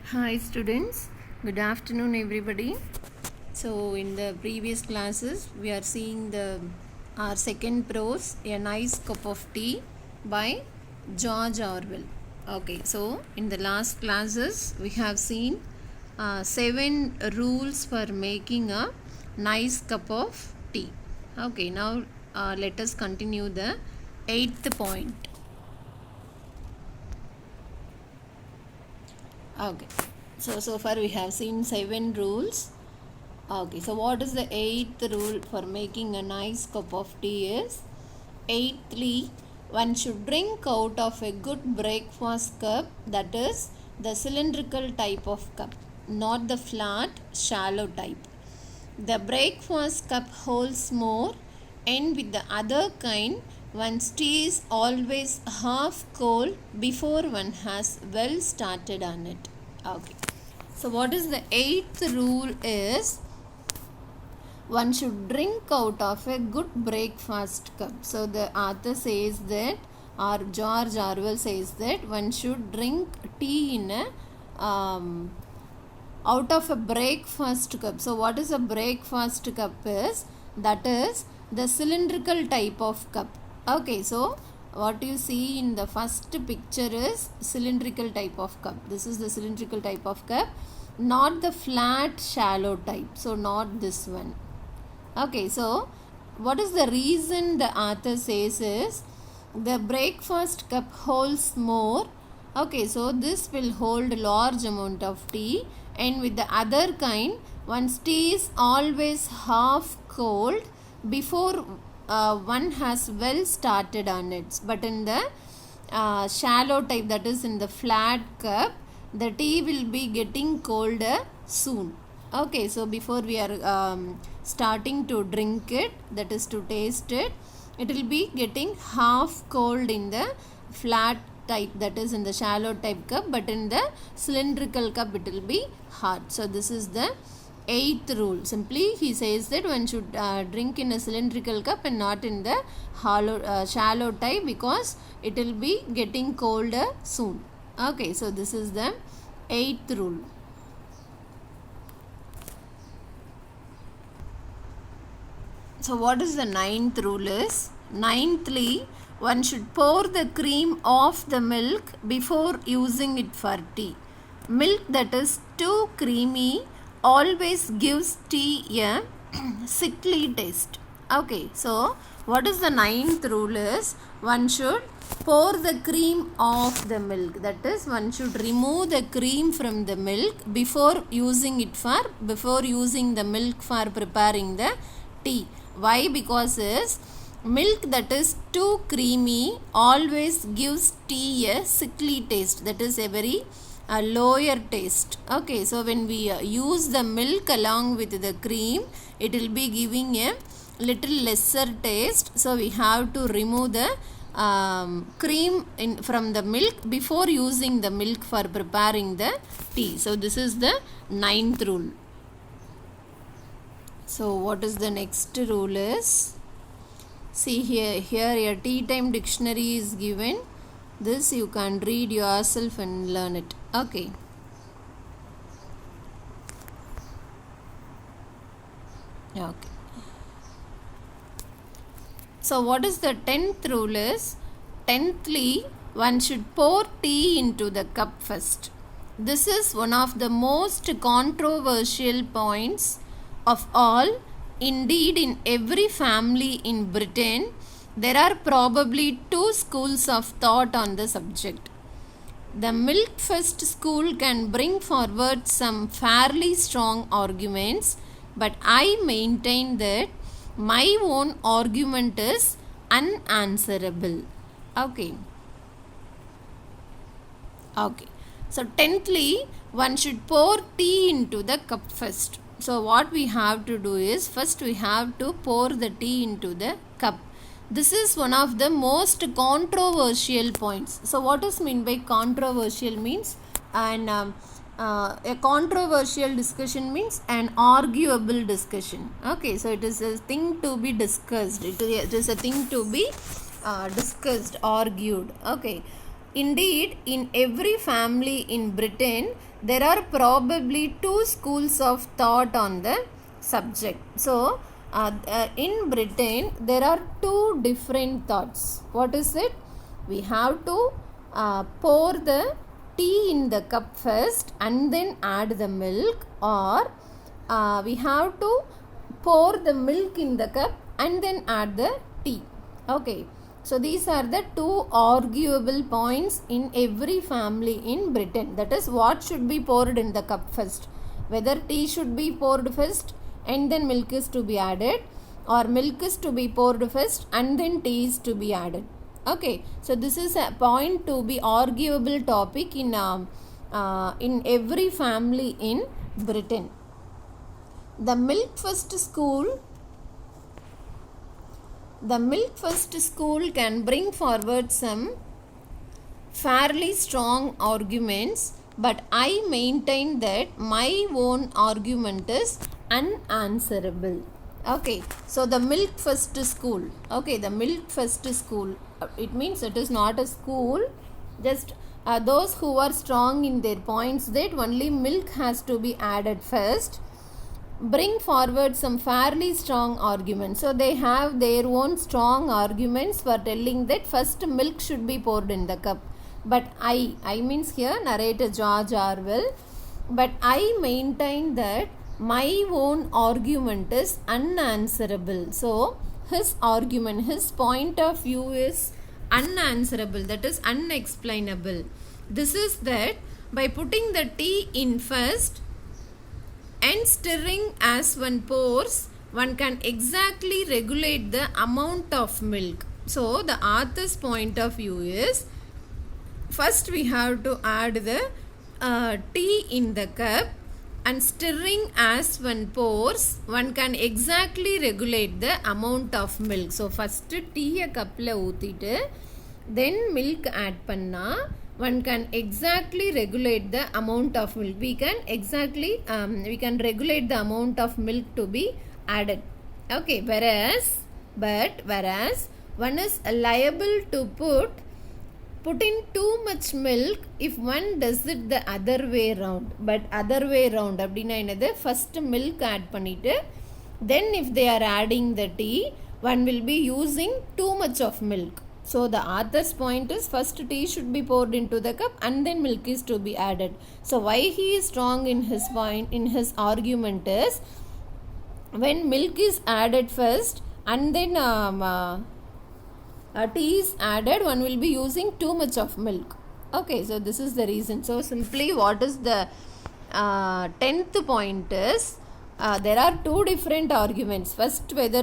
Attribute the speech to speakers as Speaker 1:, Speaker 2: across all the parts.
Speaker 1: Hi students, good afternoon everybody. So in the previous classes we are seeing our second prose, A Nice Cup of Tea by George Orwell. Okay, so in the last classes we have seen 7 rules for making a nice cup of tea. Okay, now let us continue the 8th point. Okay, so far we have seen 7 rules. Okay, so what is the 8th rule for making a nice cup of tea is, eighthly, one should drink out of a good breakfast cup, that is the cylindrical type of cup, not the flat, shallow type. The breakfast cup holds more, and with the other kind, one's tea is always half cold before one has well started on it. Okay. So what is the 8th rule is, one should drink out of a good breakfast cup. So the author says that, or George Orwell says that, one should drink tea in a out of a breakfast cup. So what is a breakfast cup is, that is the cylindrical type of cup. Okay, so what you see in the first picture is cylindrical type of cup. This is the cylindrical type of cup, not the flat shallow type. So not this one. Okay, so what is the reason the author says is, the breakfast cup holds more. Okay, so this will hold large amount of tea, and with the other kind, one's tea is always half cold before one has well started on it. But in the shallow type, that is in the flat cup, the tea will be getting colder soon. Okay, so before we are starting to drink it, that is to taste it, it will be getting half cold in the flat type, that is in the shallow type cup, but in the cylindrical cup it will be hot. So this is the 8th rule. Simply he says that one should drink in a cylindrical cup and not in the shallow type, because it will be getting colder soon. Okay, so this is the 8th rule. So what is the 9th rule is, ninthly, one should pour the cream off the milk before using it for tea. Milk that is too creamy always gives tea a sickly taste. Okay, so what is the 9th rule is, one should pour the cream off the milk. That is, one should remove the cream from the milk before using the milk for preparing the tea. Why? Because is, milk that is too creamy always gives tea a sickly taste, that is a very lower taste. Okay, so when we use the milk along with the cream, it will be giving a little lesser taste. So we have to remove the cream from the milk before using the milk for preparing the tea. So this is the 9th rule. So what is the next rule is, see here a tea time dictionary is given. This you can read yourself and learn it. Okay. Okay. So what is the 10th rule is, tenthly, one should pour tea into the cup first. This is one of the most controversial points of all. Indeed, in every family in Britain, there are probably 2 schools of thought on the subject. The milk first school can bring forward some fairly strong arguments, but I maintain that my own argument is unanswerable. Okay. Okay. So, tenthly, one should pour tea into the cup first. So what we have to do is, first we have to pour the tea into the cup. This is one of the most controversial points. So what is meant by controversial means, a controversial discussion means an arguable discussion. Okay, so it is a thing to be discussed. It is a thing to be discussed, argued. Okay. Indeed, in every family in Britain, there are probably two schools of thought on the subject. So, in Britain, there are two different thoughts. What is it? We have to pour the tea in the cup first and then add the milk, or we have to pour the milk in the cup and then add the tea. Okay. So these are the two arguable points in every family in Britain. That is, what should be poured in the cup first. Whether tea should be poured first and then milk is to be added, or milk is to be poured first and then tea is to be added. Okay. So this is a point to be arguable topic in every family in Britain. The milk first school can bring forward some fairly strong arguments, but I maintain that my own argument is unanswerable. Okay, so the milk first school. Okay, the milk first school. It means it is not a school, just those who are strong in their points that only milk has to be added first, bring forward some fairly strong arguments. So they have their own strong arguments for telling that first milk should be poured in the cup. But I means here narrator George Orwell, but I maintain that my own argument is unanswerable. So his argument, his point of view is unanswerable, that is unexplainable. This is that by putting the tea in first and stirring as one pours, one can exactly regulate the amount of milk. So the author's point of view is, first we have to add the tea in the cup, and stirring as one pours, one can exactly regulate the amount of milk. So first tea a cup la ஊத்திட்டு then milk add panna, one can exactly regulate the amount of milk. We can regulate the amount of milk to be added. Okay, whereas one is liable to put in too much milk if one does it the other way round. But other way round அப்படினா என்னது, first milk add பண்ணிட்டு then if they are adding the tea, one will be using too much of milk. So the author's point is, first tea should be poured into the cup and then milk is to be added. So why he is strong in his point, in his argument is, when milk is added first and then tea is added, one will be using too much of milk. Okay, so this is the reason. So simply what is the 10th point is, there are two different arguments. First, whether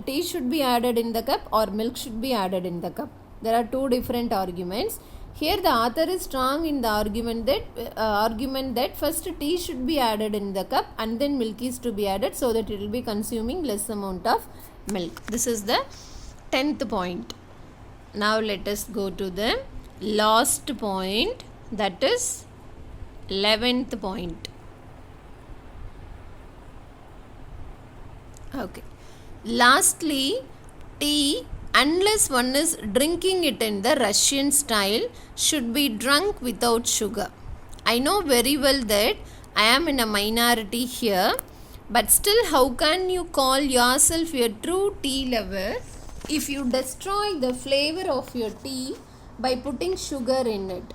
Speaker 1: tea should be added in the cup or milk should be added in the cup. There are two different arguments. Here the author is strong in the argument that first tea should be added in the cup and then milk is to be added, so that it will be consuming less amount of milk. This is the 10th point. Now let us go to the last point, that is 11th point. Okay. Lastly, tea, unless one is drinking it in the Russian style, should be drunk without sugar. I know very well that I am in a minority here, but still, how can you call yourself a true tea lover if you destroy the flavor of your tea by putting sugar in it?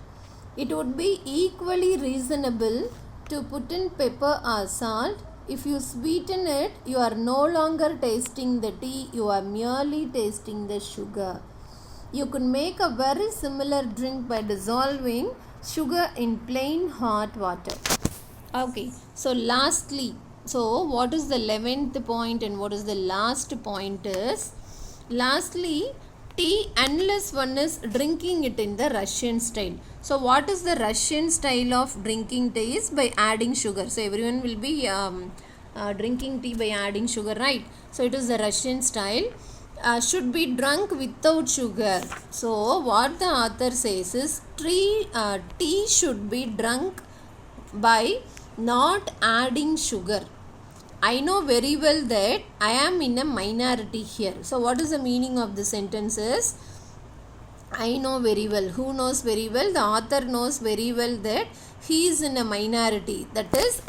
Speaker 1: It would be equally reasonable to put in pepper or salt. If you sweeten it, you are no longer tasting the tea, you are merely tasting the sugar. You could make a very similar drink by dissolving sugar in plain hot water. Okay, so lastly, so what is the 11th point and what is the last point is, lastly, tea unless one is drinking it in the Russian style. So what is the Russian style of drinking tea is by adding sugar. So everyone will be drinking tea by adding sugar, right? So it is the Russian style. Should be drunk without sugar. So what the author says is, tea should be drunk by not adding sugar. I know very well that I am in a minority here. So what is the meaning of the sentence is, I know very well. Who knows very well? The author knows very well that he is in a minority. That is,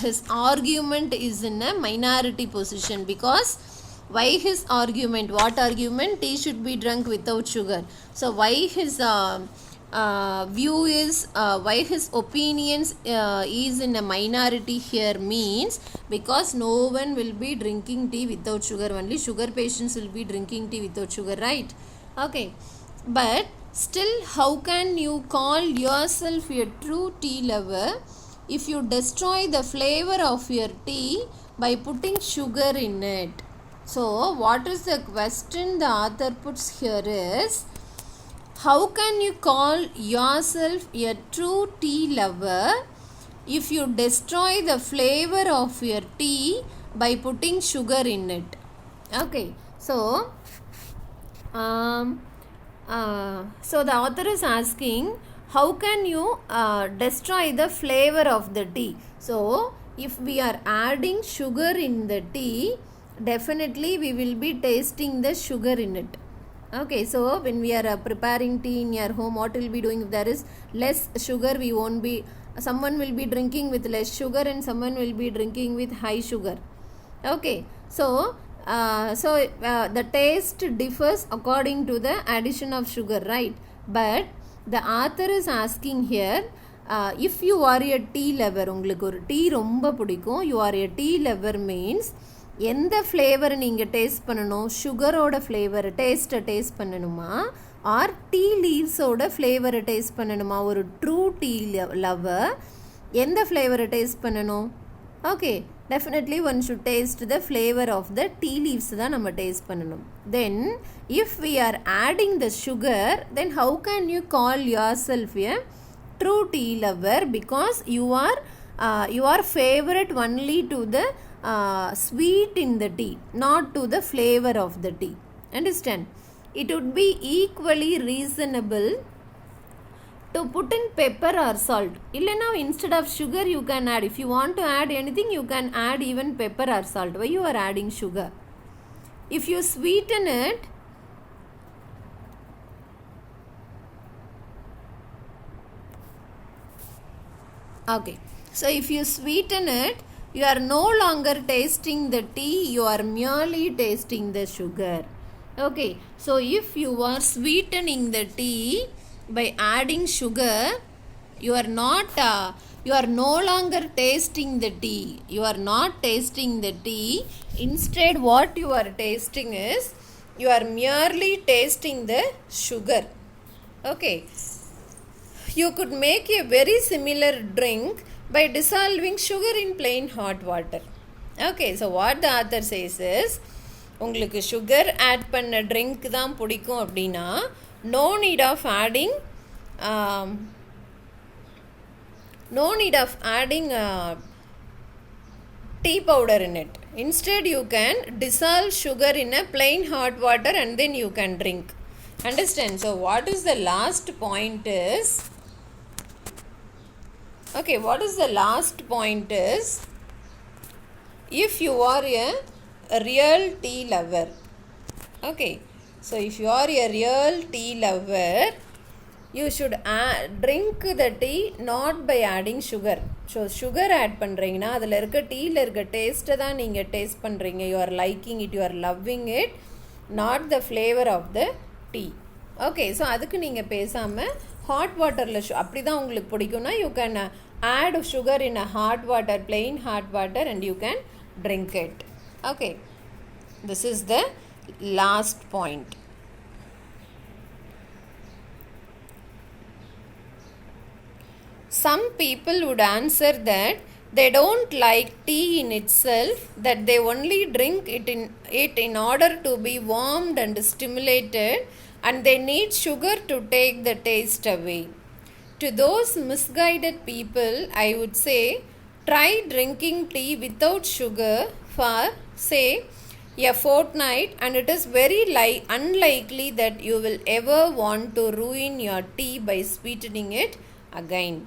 Speaker 1: his argument is in a minority position. Because why his argument? What argument? Tea should be drunk without sugar. So why his view is, why his opinions is in a minority here means because no one will be drinking tea without sugar. Only sugar patients will be drinking tea without sugar, right? Okay. But still, how can you call yourself a true tea lover if you destroy the flavor of your tea by putting sugar in it? So, what is the question the author puts here is, how can you call yourself a true tea lover if you destroy the flavor of your tea by putting sugar in it? Okay, so so the author is asking, how can you destroy the flavor of the tea? So if we are adding sugar in the tea, definitely we will be tasting the sugar in it. Okay, so when we are preparing tea in your home, what will be doing? If there is less sugar, we won't be, someone will be drinking with less sugar and someone will be drinking with high sugar. Okay, so the taste differs according to the addition of sugar, right? But the author is asking here, if you are a tea lover, உங்களுக்கு ஒரு tea ரொம்ப பிடிக்கும், you are a tea lover means எந்த flavour நீங்கள் taste பண்ணணும்? சுகரோட flavour taste பண்ணணுமா, R tea லீவ்ஸோட ஃப்ளேவரை taste பண்ணணுமா? ஒரு ட்ரூ டீ லவர் எந்த ஃப்ளேவரை டேஸ்ட் பண்ணணும்? Okay, definitely one should taste the flavor of the tea leaves தான் நம்ம taste பண்ணணும். Then if we are adding the sugar, then how can you call yourself a true tea lover? Because you are favorite only to the sweet in the tea, not to the flavor of the tea. Understand? It would be equally reasonable to put in pepper or salt. Illena, instead of sugar you can add, if you want to add anything you can add even pepper or salt. Why you are adding sugar? If you sweeten it, okay, so if you sweeten it, you are no longer tasting the tea, you are merely tasting the sugar. Okay, so if you are sweetening the tea by adding sugar, you are no longer tasting the tea. You are not tasting the tea. Instead, what you are tasting is, you are merely tasting the sugar. Okay, you could make a very similar drink by dissolving sugar in plain hot water. Okay, so what the author says is, உங்களுக்கு sugar add பண்ண drink தான் பிடிக்கும் அப்படின்னா, no need of adding tea powder in it. Instead you can dissolve sugar in a plain hot water and then you can drink. Understand? So what is the last point is, okay, what is the last point is, if you are a real tea lover, okay, so if you are a real tea lover, you should drink the tea not by adding sugar. So sugar add பண்றீங்கன்னா அதில் இருக்க டீயில் இருக்க டேஸ்ட்டை தான் நீங்கள் taste பண்ணுறீங்க. You are liking it, you are loving it, not the flavor of the tea. Okay, so அதுக்கு நீங்கள் பேசாமல் ஹாட் வாட்டரில் அப்படி தான் உங்களுக்கு பிடிக்கும்னா, you can add sugar in a hot water, plain hot water, and you can drink it. Okay, this is the last point. Some people would answer that they don't like tea in itself, that they only drink it in order to be warmed and stimulated, and they need sugar to take the taste away. To those misguided people, I would say, try drinking tea without sugar for, say, a fortnight, and it is very unlikely that you will ever want to ruin your tea by sweetening it again.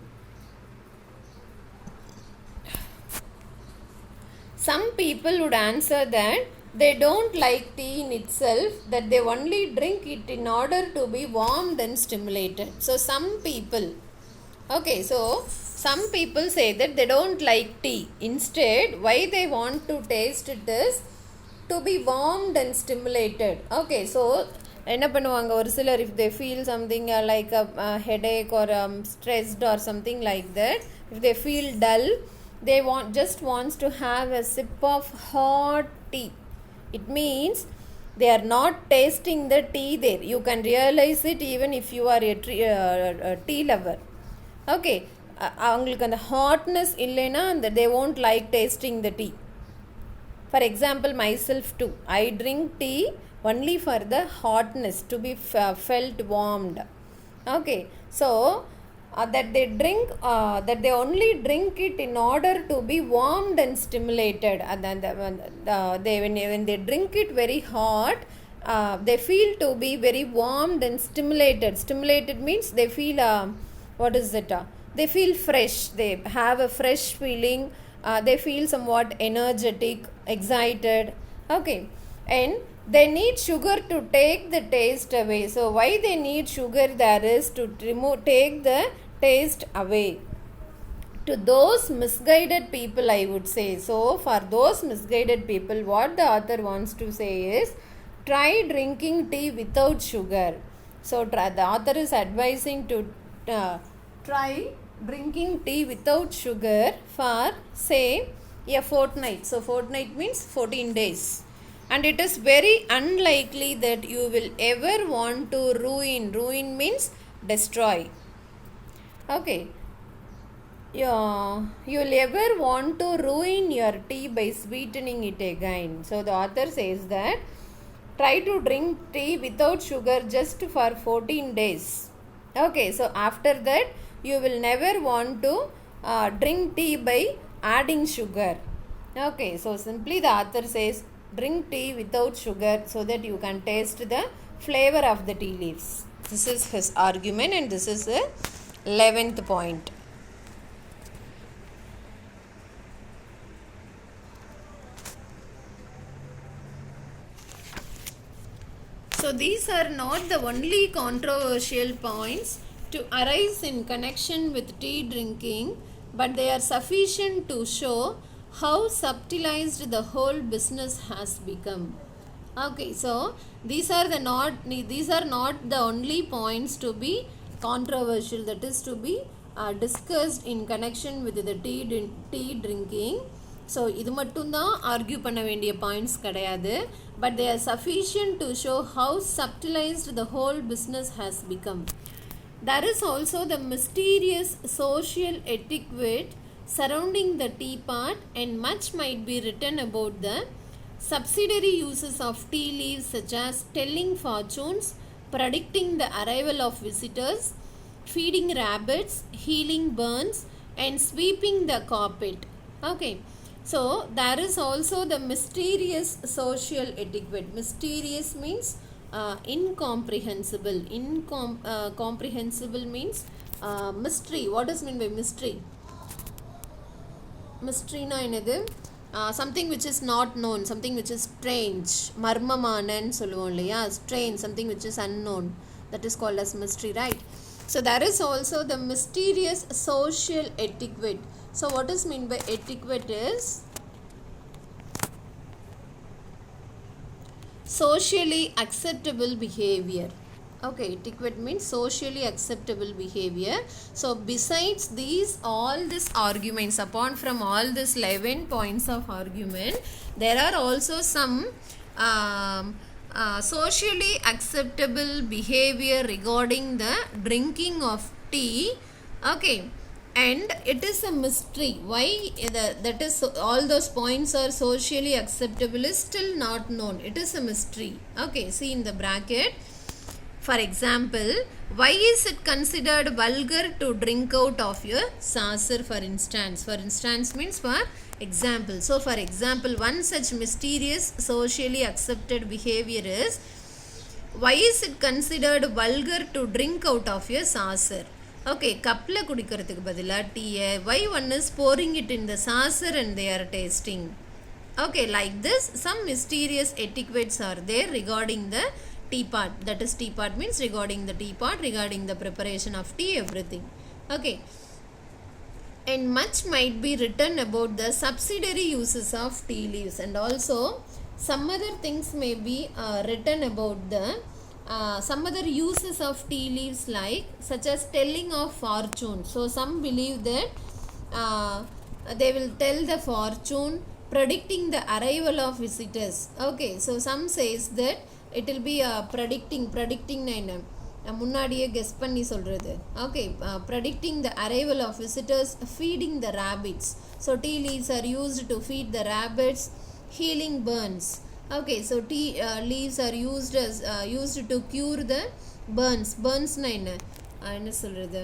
Speaker 1: Some people would answer that they don't like tea in itself, that they only drink it in order to be warmed and stimulated. So some people, okay, so some people say that they don't like tea. Instead, why they want to taste it is to be warmed and stimulated. Okay, so என்ன பண்ணுவாங்க ஒரு சிலர், if they feel something like a headache or stressed or something like that, if they feel dull, they just wants to have a sip of hot tea. It means they are not tasting the tea there. You can realize it even if you are a tea lover. Okay, அவங்களுக்கு அந்த hotness இல்லைன்னா they won't like tasting the tea. For example, myself too, I drink tea only for the hotness, to be felt warmed. Okay, so that they drink, that they only drink it in order to be warmed and stimulated. And then when they drink it very hot, they feel to be very warmed and stimulated. Stimulated means they feel, what is it? They feel fresh. They have a fresh feeling. They feel somewhat energetic, excited. Okay, and they need sugar to take the taste away. So why they need sugar there is to take the taste away. To those misguided people, I would say. So for those misguided people, what the author wants to say is, try drinking tea without sugar. So the author is advising to try drinking tea without sugar for, say, a fortnight. So fortnight means 14 days. And it is very unlikely that you will ever want to ruin. Ruin means destroy. Okay, you will ever want to ruin your tea by sweetening it again. So the author says that try to drink tea without sugar just for 14 days. Okay, so after that you will never want to drink tea by adding sugar. Okay, so simply the author says drink tea without sugar so that you can taste the flavor of the tea leaves. This is his argument, and this is the 11th point. So these are not the only controversial points to arise in connection with tea drinking, but they are sufficient to show how subtilized the whole business has become. Okay, so these are not the only points to be controversial, that is to be discussed in connection with the tea drinking. So இது மட்டும்தான் argue பண்ண வேண்டிய points கிடையாது, but they are sufficient to show how subtilized the whole business has become. There is also the mysterious social etiquette surrounding the teapot, and much might be written about the subsidiary uses of tea leaves, such as telling fortunes, predicting the arrival of visitors, feeding rabbits, healing burns, and sweeping the carpet. Okay, so there is also the mysterious social etiquette. Mysterious means incomprehensible. Comprehensible means mystery. What does mean by mystery? Mystery na enadhu? Something which is not known, something which is strange. Marmamanan solluvom illaya, strange, something which is unknown, that is called as mystery, right? So there is also the mysterious social etiquette. So what is mean by etiquette is socially acceptable behavior. Okay, etiquette means socially acceptable behavior. So besides these, all these arguments, apart from all these 11 points of argument, there are also some socially acceptable behavior regarding the drinking of tea. Okay, and it is a mystery why that is all those points are socially acceptable is still not known. It is a mystery. Okay, see in the bracket. For example, why is it considered vulgar to drink out of your saucer, for instance? For instance means for example. So for example, one such mysterious socially accepted behavior is, why is it considered vulgar to drink out of your saucer? Okay, கப்பில் குடிக்கிறதுக்கு பதிலாக டீயை, why one is pouring it in the saucer and they are tasting? Okay, like this, some mysterious etiquettes are there regarding the teapot. That is, teapot means regarding the teapot, regarding the preparation of tea, everything. Okay. And much might be written about the subsidiary uses of tea leaves, and also some other things may be written about the some other uses of tea leaves, like such as telling of fortune. So some believe that they will tell the fortune, predicting the arrival of visitors. Okay, so some says that it will be predicting என்ன முன்னாடியே guess பண்ணி சொல்கிறது. Okay, predicting the arrival of visitors, feeding the rabbits. So tea leaves are used to feed the rabbits, healing burns. Okay, so tea leaves are used to cure the burns na என்ன சொல்கிறது,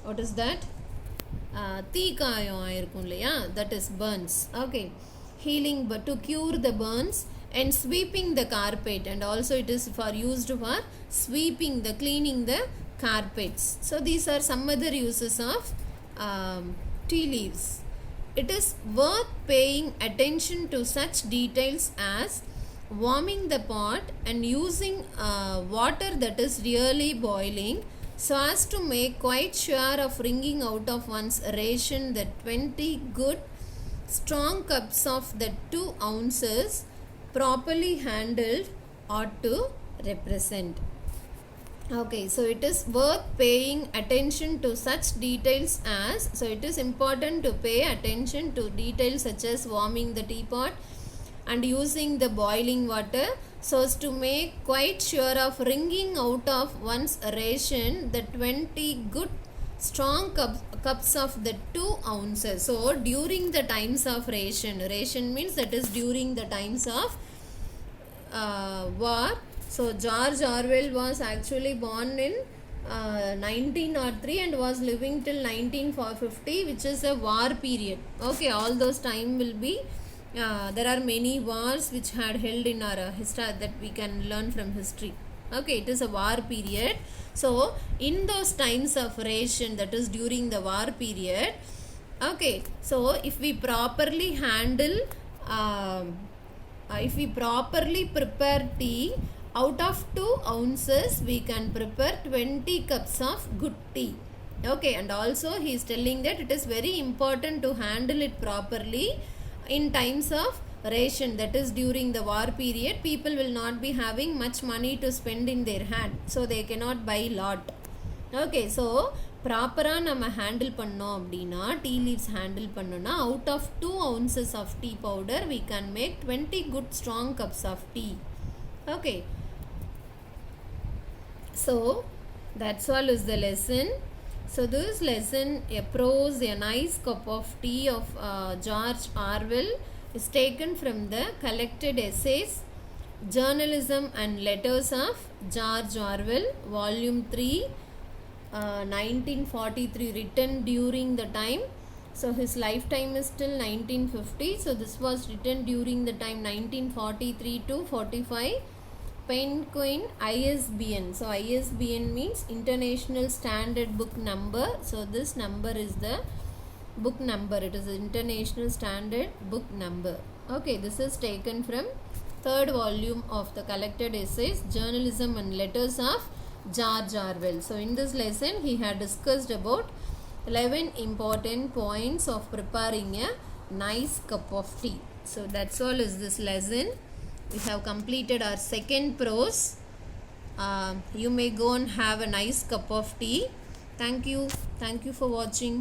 Speaker 1: what is that, தீக்காயம் ஆயிருக்கும் இல்லையா, that is burns. Okay, healing but to cure the burns, and sweeping the carpet, and also it is used for sweeping, the cleaning the carpets. So these are some other uses of tea leaves. It is worth paying attention to such details as warming the pot and using water that is really boiling, so as to make quite sure of wringing out of one's ration the 20 good strong cups of the 2 ounces properly handled ought to represent. Okay, so it is worth paying attention to such details as, so it is important to pay attention to details such as warming the teapot and using the boiling water, so as to make quite sure of wringing out of one's ration the 20 good strong cups of the 2 ounces. So during the times of ration means that is during the times of war. So George Orwell was actually born in 1903 and was living till 1950, which is a war period. Okay, all those time will be there are many wars which had held in our history that we can learn from history. Okay, it is a war period. So in those times of ration, that is during the war period, okay, so if we properly handle if we properly prepare tea, out of 2 ounces we can prepare 20 cups of good tea. Okay, and also he is telling that it is very important to handle it properly in times of ration, that is during the war period. People will not be having much money to spend in their hand, so they cannot buy lot. Okay, so ப்ராப்பராக நம்ம handle பண்ணோம் அப்படின்னா, tea leaves handle பண்ணோன்னா, out of 2 ounces of tea powder we can make 20 good strong cups of tea. Okay, so that's all is the lesson. So this lesson, a prose, a nice cup of tea of George Orwell, is taken from the collected essays Journalism and Letters of George Orwell, volume 3, 1943, written during the time, so his lifetime is till 1950, so this was written during the time 1943 to 45. Penguin ISBN, so ISBN means International Standard Book Number, so this number is the book number, it is International Standard Book Number. Okay, this is taken from 3rd volume of the collected essays Journalism and Letters of George Orwell. So in this lesson he had discussed about 11 important points of preparing a nice cup of tea. So that's all is this lesson. We have completed our second prose. You may go and have a nice cup of tea. Thank you for watching.